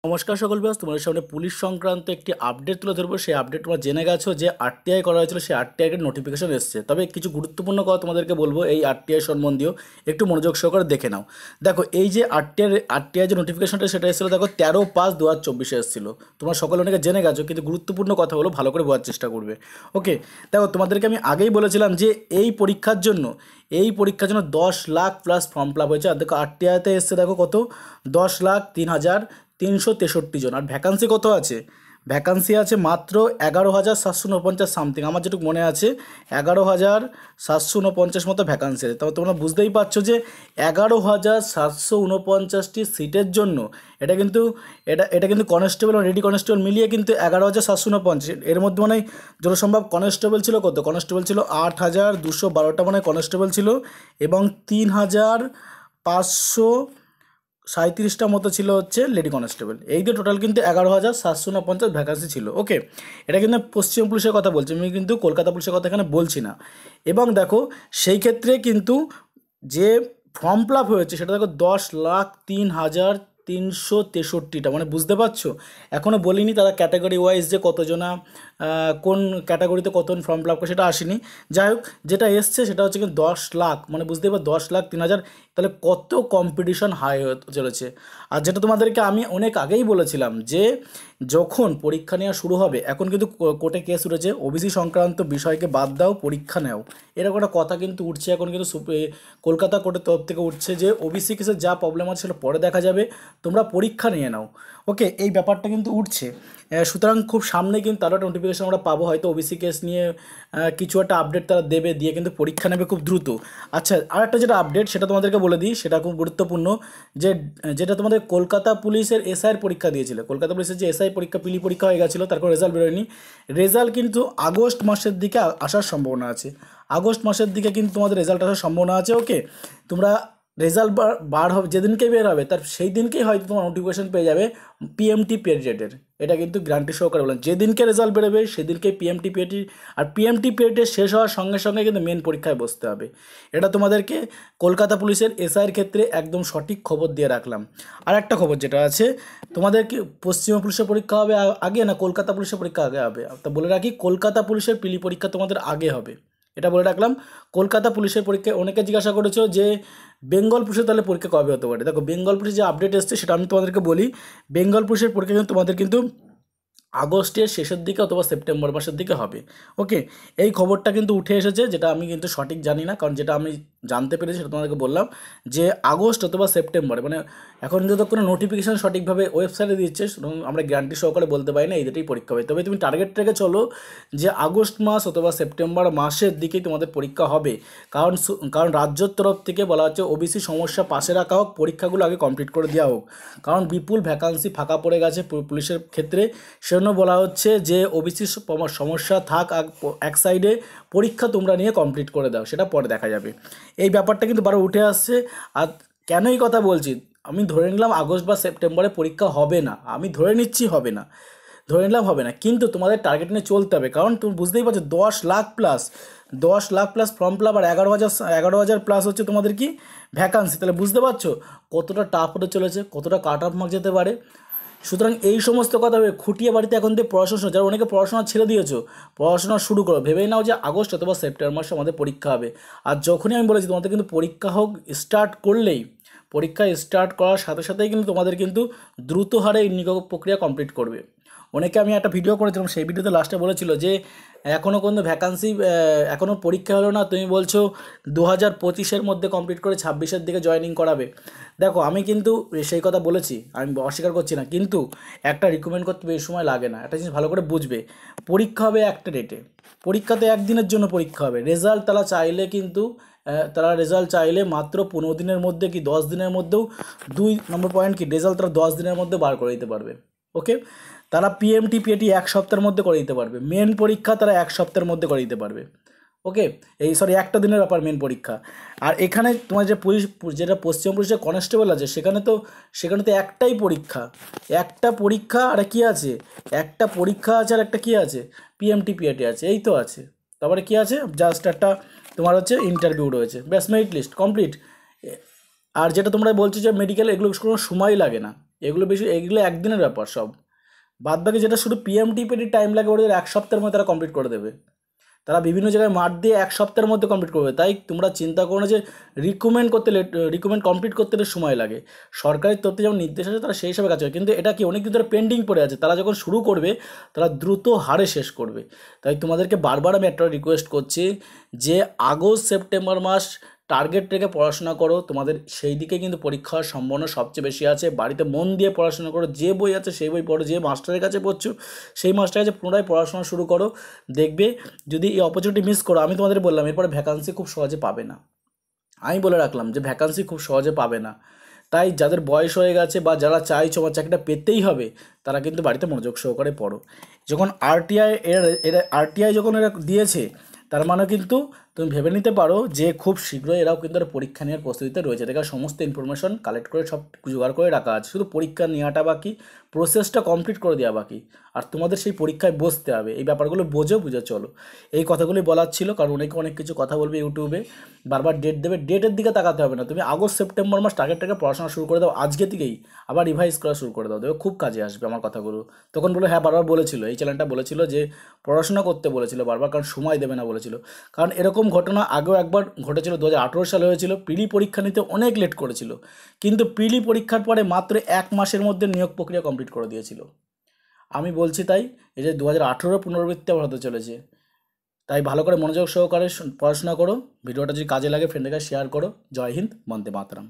নমস্কার সকল ভিউয়ার্স, তোমাদের সামনে পুলিশ সংক্রান্ত একটি আপডেট তুলে ধরবো। সেই আপডেট তোমরা জেনে গেছো যে আরটিআই করা হয়েছিল, সেই আরটিআই এর নোটিফিকেশন এসেছে। তবে কিছু গুরুত্বপূর্ণ কথা তোমাদেরকে বলবো এই আরটিআই সম্বন্ধীয়, একটু মনোযোগ সহকারে দেখে নাও। দেখো, এই যে আরটিআই যে নোটিফিকেশনটা সেটা এসেছিলো, দেখো 13/5/2024 এসেছিলো। তোমরা সকলে অনেকে জেনে গেছো, কিন্তু গুরুত্বপূর্ণ কথা হলো ভালো করে বোঝার চেষ্টা করবে। ওকে, দেখো তোমাদেরকে আমি আগেই বলেছিলাম যে এই পরীক্ষার জন্য 10 lakh plus form fill up হয়েছে। আর দেখো আরটিআইতে এসছে, দেখো কত, 10,03,363 জন। আর ভ্যাকান্সি কত আছে? ভ্যাকান্সি আছে মাত্র 11,749 সামথিং, আমার যেটুকু মনে আছে 11,749 মতো ভ্যাকান্সি আছে। তবে তোমরা বুঝতেই পারছো যে 11,749টি সিটের জন্য এটা কিন্তু কনস্টেবল আর রেডি কনস্টেবল মিলিয়ে কিন্তু 11,749। এর মধ্যে মানে যত সম্ভব কনস্টেবল ছিল কত, কনস্টেবল ছিল 8,212টা মানে কনস্টেবল ছিল, এবং 3,537টা মতো ছিল হচ্ছে লেডি কনস্টেবল। এই দিয়ে টোটাল কিন্তু 11,749 ভ্যাকান্সি ছিল। ওকে, এটা কিন্তু পশ্চিম পুলিশের কথা বলছি, আমি কিন্তু কলকাতা পুলিশের কথা এখানে বলছি না। এবং দেখো সেই ক্ষেত্রে কিন্তু যে ফর্ম ফিল আপ হয়েছে সেটা দেখো 10,03,363টা, মানে বুঝতে পারছো। এখনও বলিনি তারা ক্যাটাগরি ওয়াইজ যে কতজনা কোন ক্যাটাগরিতে কতজন ফর্ম ফিল আপ করে, সেটা আসেনি। যাই হোক, যেটা এসছে সেটা হচ্ছে কিন্তু 10 লাখ, মানে বুঝতেই পার 10,03,000। তাহলে কত কম্পিটিশন হাই হতে চলেছে। আর যেটা তোমাদেরকে আমি অনেক আগেই বলেছিলাম যে যখন পরীক্ষা নেওয়া শুরু হবে, এখন কিন্তু কোর্টে কেস উঠেছে, ওবিসি সংক্রান্ত বিষয়কে বাদ দাও, পরীক্ষা নেও, এরকম একটা কথা কিন্তু উঠছে এখন। কিন্তু কলকাতা কোর্টের তরফ থেকে উঠছে যে ওবিসি কেসের যা প্রবলেম আছে সেটা পরে দেখা যাবে, তোমরা পরীক্ষা নিয়ে নাও। ওকে, এই ব্যাপারটা কিন্তু উঠছে। সুতরাং খুব সামনে কিন্তু তারা একটা নোটিফিকেশন আমরা পাবো, হয়তো ওবিসি কেস নিয়ে কিছু একটা আপডেট তারা দেবে, দিয়ে কিন্তু পরীক্ষা নেবে খুব দ্রুত। আচ্ছা, আর একটা যেটা আপডেট সেটা তোমাদেরকে বলে দিই, সেটা খুব গুরুত্বপূর্ণ। যেটা তোমাদের কলকাতা পুলিশের এসআইয়ের পরীক্ষা দিয়েছিল, কলকাতা পুলিশের যে এসআই পরীক্ষা পরীক্ষা হয়ে গেছিলো, তারপর রেজাল্ট বেরোয়নি। রেজাল্ট কিন্তু আগস্ট মাসের দিকে আসার সম্ভাবনা আছে। আগস্ট মাসের দিকে কিন্তু তোমাদের রেজাল্ট আসার সম্ভাবনা আছে। ওকে, তোমরা রেজাল্ট বার হবে যেদিনকে বের হবে, তার সেই দিনকেই হয়তো তোমার নোটিফিকেশন পেয়ে যাবে পিএমটি পিরিয়ডের। এটা কিন্তু গ্যারান্টি সহকারে বললাম, যেদিনকে রেজাল্ট বেরোবে সেদিনকেই পিএমটি পিরিয়ড। আর পিএমটি পিরিয়ডের শেষ হওয়ার সঙ্গে সঙ্গে কিন্তু মেন পরীক্ষায় বসতে হবে। এটা তোমাদেরকে কলকাতা পুলিশের এসআইয়ের ক্ষেত্রে একদম সঠিক খবর দিয়ে রাখলাম। আর একটা খবর যেটা আছে, তোমাদের কি পশ্চিম পুলিশের পরীক্ষা হবে আগে না কলকাতা পুলিশের পরীক্ষা আগে হবে? তা বলে রাখি, কলকাতা পুলিশের পিলি পরীক্ষা তোমাদের আগে হবে, এটা বলে রাখলাম। কলকাতা পুলিশের পরীক্ষায় অনেকে জিজ্ঞাসা করেছো যে বেঙ্গল পুলিশের তাহলে পরীক্ষা কবে হতে পারে। দেখো, বেঙ্গল পুলিশ যে আপডেট এসছে সেটা আমি তোমাদেরকে বলি। বেঙ্গল পুলিশের পরীক্ষা কিন্তু তোমাদের কিন্তু আগস্টের শেষের দিকে অথবা সেপ্টেম্বর মাসের দিকে হবে। ওকে, এই খবরটা কিন্তু উঠে এসেছে, যেটা আমি কিন্তু সঠিক জানি না, কারণ যেটা আমি জানতে পেরেছি সেটা তোমাদেরকে বললাম যে আগস্ট অথবা সেপ্টেম্বরে, মানে এখন যদি কোনো নোটিফিকেশান সঠিকভাবে ওয়েবসাইটে দিচ্ছে, আমরা গ্যারান্টি সহকারে বলতে পারি না এই ডেটেই পরীক্ষা হবে। তবে তুমি টার্গেট রেখে চলো যে আগস্ট মাস অথবা সেপ্টেম্বর মাসের দিকেই তোমাদের পরীক্ষা হবে। কারণ রাজ্যের তরফ থেকে বলা হচ্ছে ওবিসি সমস্যা পাশে রাখা হোক, পরীক্ষাগুলো আগে কমপ্লিট করে দেওয়া হোক, কারণ বিপুল ভ্যাকান্সি ফাঁকা পড়ে গেছে পুলিশের ক্ষেত্রে। সেজন্য বলা হচ্ছে যে ওবিসি সমস্যা থাক এক সাইডে, পরীক্ষা তোমরা নিয়ে কমপ্লিট করে দাও, সেটা পরে দেখা যাবে। এই ব্যাপারটা কিন্তু বারবার উঠে আসছে। আর কেন এই কথা বলছি, আমি ধরে নিলাম আগস্ট বা সেপ্টেম্বরে পরীক্ষা হবে না, আমি ধরে নিচ্ছি হবে না, ধরে নিলাম হবে না, কিন্তু তোমাদের টার্গেট নিয়ে চলতে হবে। কারণ তুমি বুঝতেই পারছো 10 lakh plus form fill up, আর 11,000 প্লাস হচ্ছে তোমাদের কি ভ্যাকান্সি। তাহলে বুঝতে পারছো কতটা টাফ হতে চলেছে, কতটা কাট অফ মার্ক যেতে পারে। সুতরাং এই সমস্ত কথা ভেবে খুঁটিয়ে বাড়িতে এখন দিয়ে পড়াশোনা, যারা অনেকে পড়াশোনা ছেড়ে দিয়েছো, পড়াশোনা শুরু করো, ভেবেই নাও যে আগস্ট অথবা সেপ্টেম্বর মাসে আমাদের পরীক্ষা হবে। আর যখনই আমি বলেছি তোমাদের কিন্তু পরীক্ষা হোক, পরীক্ষা স্টার্ট করার সাথে সাথেই কিন্তু তোমাদের কিন্তু দ্রুত হারে নিয়োগ প্রক্রিয়া কমপ্লিট করবে। অনেকে, আমি একটা ভিডিও করেছিলাম, সেই ভিডিওতে লাস্টে বলেছিল যে এখনও কোনো ভ্যাকান্সি, এখনও পরীক্ষা হলো না, তুমি বলছো 2025-এর মধ্যে কমপ্লিট করে 26-এর দিকে জয়েনিং করাবে। দেখো, আমি কিন্তু সেই কথা বলেছি, আমি অস্বীকার করছি না, কিন্তু একটা রিকমেন্ড করতে বেশি সময় লাগে না। একটা জিনিস ভালো করে বুঝবে, পরীক্ষা হবে একটা ডেটে, পরীক্ষাতে একদিনের জন্য পরীক্ষা হবে। রেজাল্ট তারা রেজাল্ট চাইলে মাত্র 15 দিনের মধ্যে কি 10 দিনের মধ্যেও, 2 নম্বর পয়েন্ট কি, রেজাল্ট তারা 10 দিনের মধ্যে বার করে দিতে পারবে। ওকে, তারা পিএমটি পিএটি 1 সপ্তাহের মধ্যে করে দিতে পারবে, মেন পরীক্ষা তারা 1 সপ্তাহের মধ্যে করে দিতে পারবে। ওকে, একটা দিনের ব্যাপার মেন পরীক্ষা। আর এখানে তোমার যে যেটা পশ্চিম পুলিশের কনস্টেবল আছে, সেখানে তো একটাই পরীক্ষা, একটা পরীক্ষা। আর কি আছে, একটা পরীক্ষা আছে, আর একটা কি আছে, পিএমটি পিএটি আছে, এই তো আছে। তারপরে কি আছে, জাস্ট একটা তোমার হচ্ছে ইন্টারভিউ রয়েছে, ব্যাস, মেরিট লিস্ট কমপ্লিট। আর যেটা তোমরা বলছো যে মেডিকেল, এগুলো কোনো সময় লাগে না, এগুলো একদিনের ব্যাপার সব। বাদবাকি যেটা শুধু পিএমটিপির টাইম লাগে ওদের 1 সপ্তাহের মধ্যে তারা কমপ্লিট করে দেবে। তারা বিভিন্ন জায়গায় মাঠ দিয়ে 1 সপ্তাহের মধ্যে কমপ্লিট করবে। তাই তোমরা চিন্তা করো না যে রিক্রুটমেন্ট কমপ্লিট করতে সময় লাগে। সরকারি তরফে যেমন নির্দেশ আছে তারা সেই হিসাবে কাজ করে, কিন্তু এটা কি অনেক দিন ধরে পেন্ডিং পড়ে আছে। তারা যখন শুরু করবে তারা দ্রুত হারে শেষ করবে। তাই তোমাদেরকে বারবার আমি একটা রিকোয়েস্ট করছি যে আগস্ট সেপ্টেম্বর মাস টার্গেট রেখে পড়াশোনা করো। তোমাদের সেই দিকে কিন্তু পরীক্ষার সম্ভাবনা সবচেয়ে বেশি আছে। বাড়িতে মন দিয়ে পড়াশোনা করো, যে বই আছে সেই বই পড়ো, যে মাস্টারের কাছে পড়ছো সেই মাস্টারের কাছে পুনরায় পড়াশোনা শুরু করো। দেখবে যদি এই অপরচুনিটি মিস করো, আমি তোমাদের বললাম এরপরে ভ্যাকান্সি খুব সহজে পাবে না। আমি বলে রাখলাম যে ভ্যাকান্সি খুব সহজে পাবে না। তাই যাদের বয়স হয়ে গেছে বা যারা চাইছো আমার চাকরিটা পেতেই হবে, তারা কিন্তু বাড়িতে মনোযোগ সহকারে পড়ো। যখন আরটিআই যখন এরা দিয়েছে, তার মানে কিন্তু তুমি ভেবে নিতে পারো যে খুব শীঘ্রই এরাও কিন্তু একটা পরীক্ষা নেওয়ার প্রস্তুতিতে রয়েছে। দেখা সমস্ত ইনফরমেশন কালেক্ট করে সব জোগাড় করে রাখা আছে, শুধু পরীক্ষা নেওয়াটা বাকি, প্রসেসটা কমপ্লিট করে দেওয়া বাকি। আর তোমাদের সেই পরীক্ষায় বসতে হবে। এই ব্যাপারগুলো বুঝে চলো। এই কথাগুলি বলার ছিল, কারণ অনেক কিছু কথা বলবে ইউটিউবে, বারবার ডেট দেবে, ডেটের দিকে তাকাতে হবে না। তুমি আগস্ট সেপ্টেম্বর মাস টার্গেট পড়াশোনা শুরু করে দাও আজকে থেকেই, আবার রিভাইজ করা শুরু করে দাও, দেখবে খুব কাজে আসবে আমার কথাগুলো। তখন বলে হ্যাঁ বারবার বলেছিল, এই চ্যানেলটা বলেছিল যে পড়াশোনা করতে বলেছিল বারবার, কারণ সময় দেবে না বলেছিল। কারণ এরকম ঘটনা আগেও একবার ঘটেছিল, 2018 সালে হয়েছিল। প্রিলি পরীক্ষা নিতে অনেক লেট করেছিল, কিন্তু প্রিলি পরীক্ষার পরে মাত্র 1 মাসের মধ্যে নিয়োগ প্রক্রিয়া কমপ্লিট করে দিয়েছিল। আমি বলছি তাই এই যে 2018 পুনরাবৃত্তি আবার হতে চলেছে। তাই ভালো করে মনোযোগ সহকারে পড়াশোনা করো। ভিডিওটা যদি কাজে লাগে ফ্রেন্ডের কাছে শেয়ার করো। জয় হিন্দ, বন্দে মাতরম।